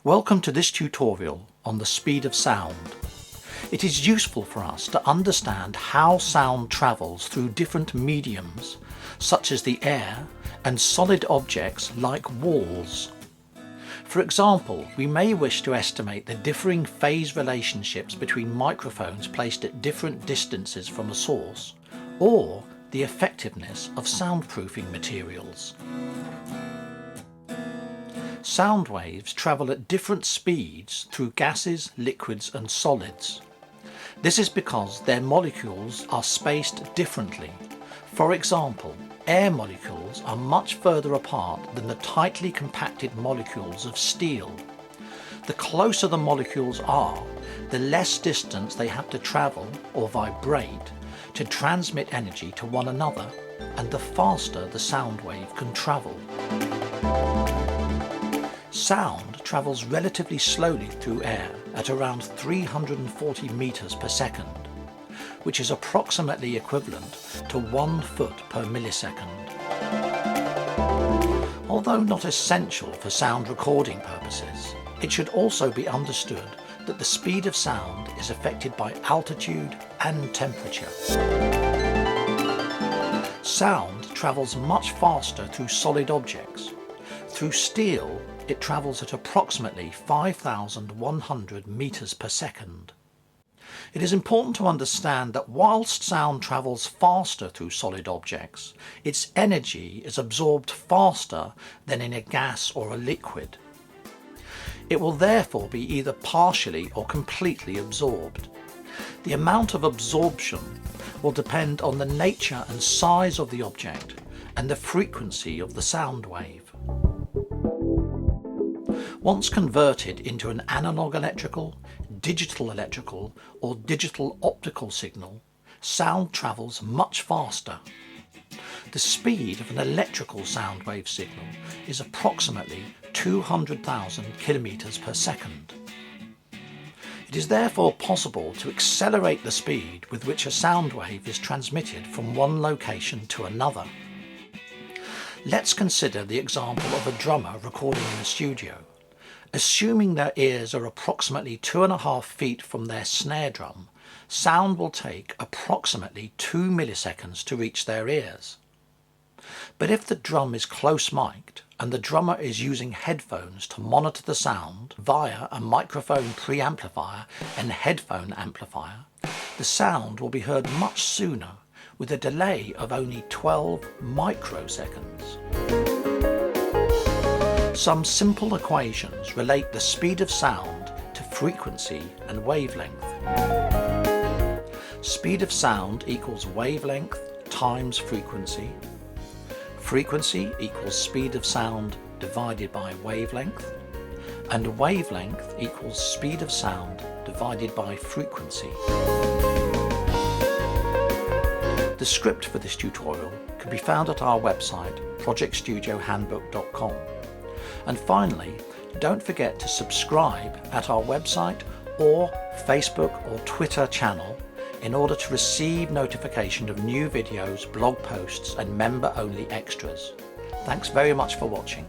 Welcome to this tutorial on the speed of sound. It is useful for us to understand how sound travels through different mediums, such as the air and solid objects like walls. For example, we may wish to estimate the differing phase relationships between microphones placed at different distances from a source, or the effectiveness of soundproofing materials. Sound waves travel at different speeds through gases, liquids and solids. This is because their molecules are spaced differently. For example, air molecules are much further apart than the tightly compacted molecules of steel. The closer the molecules are, the less distance they have to travel or vibrate to transmit energy to one another, and the faster the sound wave can travel. Sound travels relatively slowly through air at around 340 meters per second, which is approximately equivalent to 1 foot per millisecond. Although not essential for sound recording purposes, it should also be understood that the speed of sound is affected by altitude and temperature. Sound travels much faster through solid objects. Through steel, it travels at approximately 5,100 meters per second. It is important to understand that whilst sound travels faster through solid objects, its energy is absorbed faster than in a gas or a liquid. It will therefore be either partially or completely absorbed. The amount of absorption will depend on the nature and size of the object and the frequency of the sound wave. Once converted into an analog electrical, digital electrical or digital optical signal, sound travels much faster. The speed of an electrical sound wave signal is approximately 200,000 kilometers per second. It is therefore possible to accelerate the speed with which a sound wave is transmitted from one location to another. Let's consider the example of a drummer recording in a studio. Assuming their ears are approximately 2.5 feet from their snare drum, sound will take approximately 2 milliseconds to reach their ears. But if the drum is close mic'd and the drummer is using headphones to monitor the sound via a microphone preamplifier and headphone amplifier, the sound will be heard much sooner with a delay of only 12 microseconds. Some simple equations relate the speed of sound to frequency and wavelength. Speed of sound equals wavelength times frequency. Frequency equals speed of sound divided by wavelength. And wavelength equals speed of sound divided by frequency. The script for this tutorial can be found at our website, projectstudiohandbook.com. And finally, don't forget to subscribe at our website or Facebook or Twitter channel in order to receive notification of new videos, blog posts and member-only extras. Thanks very much for watching.